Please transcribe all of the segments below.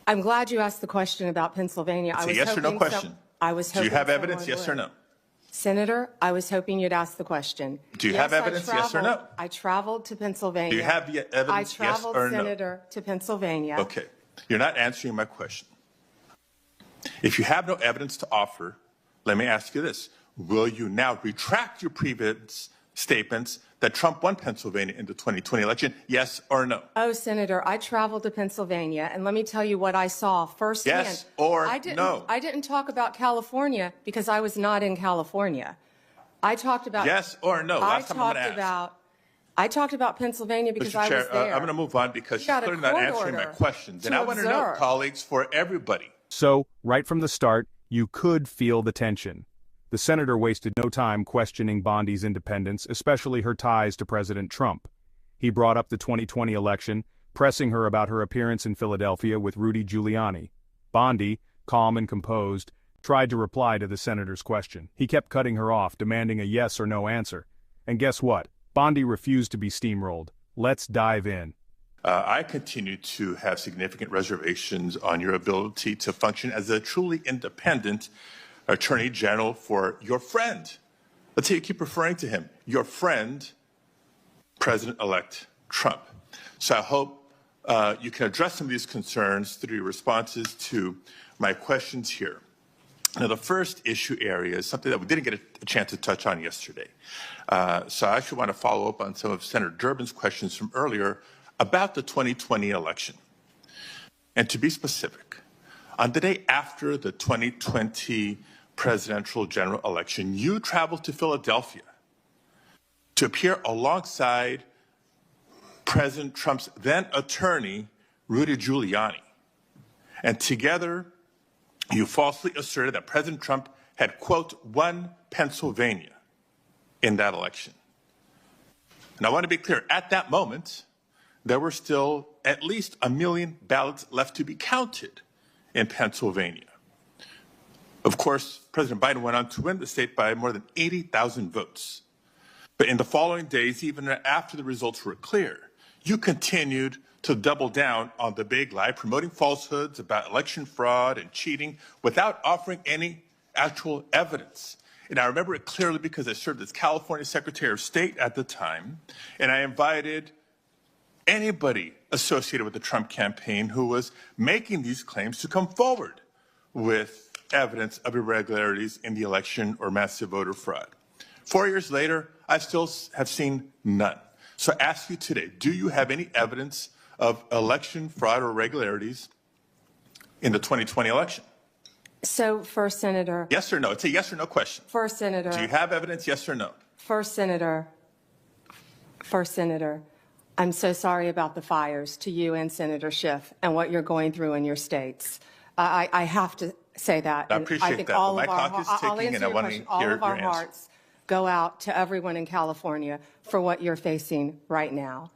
I'm glad you asked the question about Pennsylvania. It's a yes or no question. I was hoping Do you have evidence, yes or no? Senator, I was hoping you'd ask the question. Do you have evidence, yes or no? I traveled to Pennsylvania. Do you have the evidence, yes or no? I traveled, Senator, to Pennsylvania. Okay. You're not answering my question. If you have no evidence to offer, let me ask you this. Will you now retract your previous statements that Trump won Pennsylvania in the 2020 election, yes or no? Oh, Senator, I traveled to Pennsylvania, and let me tell you what I saw firsthand. Yes or no? I didn't talk about California because I was not in California. I talked about... Yes or no? Last time I'm going to ask. I talked about Pennsylvania because Mr. Chair, I was there. I'm going to move on because you're clearly not answering my questions. And I want to know, colleagues, for everybody. So, right from the start, you could feel the tension. The senator wasted no time questioning Bondi's independence, especially her ties to President Trump. He brought up the 2020 election, pressing her about her appearance in Philadelphia with Rudy Giuliani. Bondi, calm and composed, tried to reply to the senator's question. He kept cutting her off, demanding a yes or no answer. And guess what? Bondi refused to be steamrolled. Let's dive in. I continue to have significant reservations on your ability to function as a truly independent Attorney General for your friend. Let's say you keep referring to him, your friend, President-elect Trump. So I hope you can address some of these concerns through your responses to my questions here. Now, the first issue area is something that we didn't get a chance to touch on yesterday. So I actually want to follow up on some of Senator Durbin's questions from earlier about the 2020 election. And to be specific, on the day after the 2020 presidential general election, you traveled to Philadelphia to appear alongside President Trump's then attorney, Rudy Giuliani. And together, you falsely asserted that President Trump had, quote, won Pennsylvania in that election. And I want to be clear, at that moment, there were still at least 1 million ballots left to be counted in Pennsylvania. Of course, President Biden went on to win the state by more than 80,000 votes. But in the following days, even after the results were clear, you continued to double down on the big lie, promoting falsehoods about election fraud and cheating without offering any actual evidence. And I remember it clearly because I served as California Secretary of State at the time, and I invited anybody associated with the Trump campaign who was making these claims to come forward with evidence of irregularities in the election or massive voter fraud. 4 years later, I still have seen none. So I ask you today, do you have any evidence of election fraud or irregularities in the 2020 election? So, First Senator. Yes or no? It's a yes or no question. First Senator. Do you have evidence, yes or no? First Senator. I'm so sorry about the fires to you and Senator Schiff and what you're going through in your states. I have to say that. I appreciate that. All my of our, clock is ticking, and I want to hear all of our your answer. hearts go out to everyone in California for what you're facing right now.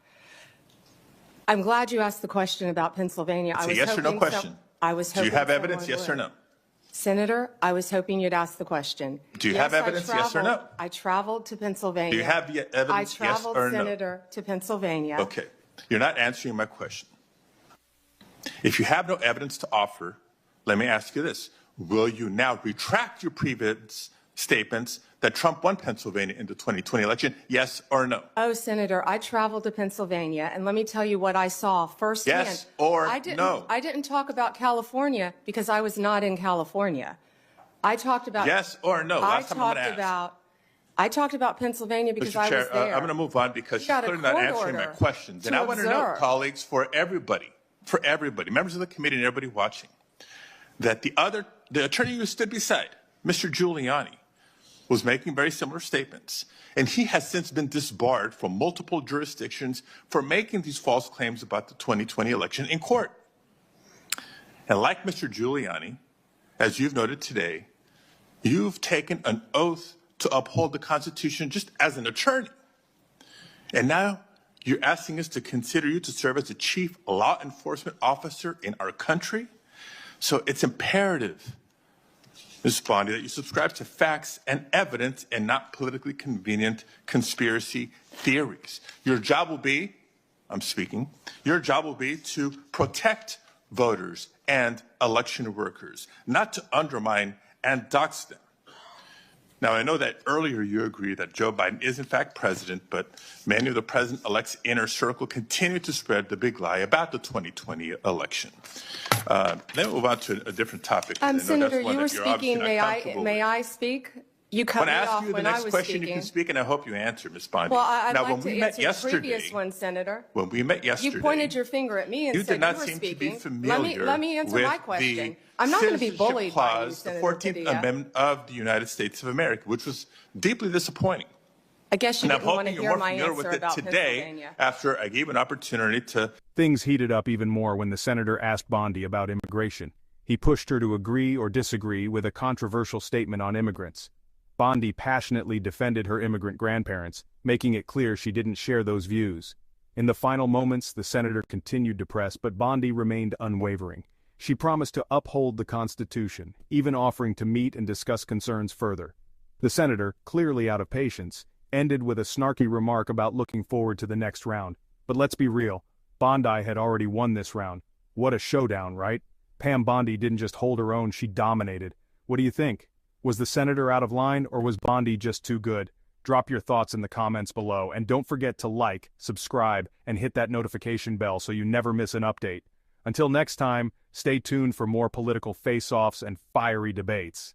I'm glad you asked the question about Pennsylvania. It's a yes or no question. Do you have evidence, yes or no? Senator, I was hoping you'd ask the question. Do you have evidence, yes or no? I traveled to Pennsylvania. Do you have the evidence, yes or no? I traveled, Senator, to Pennsylvania. Okay. You're not answering my question. If you have no evidence to offer, let me ask you this. Will you now retract your previous statements that Trump won Pennsylvania in the 2020 election, yes or no? Oh, Senator, I traveled to Pennsylvania, and let me tell you what I saw firsthand. Yes or no? I didn't talk about California because I was not in California. I talked about... Yes or no? Last time I'm going to ask. I talked about Pennsylvania because I was there. I'm going to move on because you're clearly not answering my questions. And I want to know, colleagues, for everybody, members of the committee and everybody watching, that the attorney who stood beside Mr. Giuliani was making very similar statements. And he has since been disbarred from multiple jurisdictions for making these false claims about the 2020 election in court. And like Mr. Giuliani, as you've noted today, you've taken an oath to uphold the Constitution just as an attorney. And now you're asking us to consider you to serve as the chief law enforcement officer in our country. So it's imperative, Ms. Bondi, that you subscribe to facts and evidence and not politically convenient conspiracy theories. Your job will be, your job will be to protect voters and election workers, not to undermine and dox them. Now, I know that earlier you agreed that Joe Biden is in fact president, but many of the president-elect's inner circle continue to spread the big lie about the 2020 election. Let me move on to a different topic. Senator, you were speaking. May I speak? You cut me off when I was speaking. When I ask you the next question, you can speak, and I hope you answer, Ms. Bondi. Well, I'd like to answer the previous one, Senator. When we met yesterday, you pointed your finger at me and said you were speaking. You did not seem to be familiar let me answer my question. I'm not going to be bullied by you, Senator the 14th Amendment of the United States of America, which was deeply disappointing. I guess you didn't want to hear my answer with it about today Pennsylvania. After I gave an opportunity to. Things heated up even more when the senator asked Bondi about immigration. He pushed her to agree or disagree with a controversial statement on immigrants. Bondi passionately defended her immigrant grandparents, making it clear she didn't share those views. In the final moments, the senator continued to press, but Bondi remained unwavering. She promised to uphold the Constitution, even offering to meet and discuss concerns further. The senator, clearly out of patience, ended with a snarky remark about looking forward to the next round. But let's be real, Bondi had already won this round. What a showdown, right? Pam Bondi didn't just hold her own, she dominated. What do you think? Was the senator out of line, or was Bondi just too good? Drop your thoughts in the comments below, and don't forget to like, subscribe, and hit that notification bell so you never miss an update. Until next time, stay tuned for more political face-offs and fiery debates.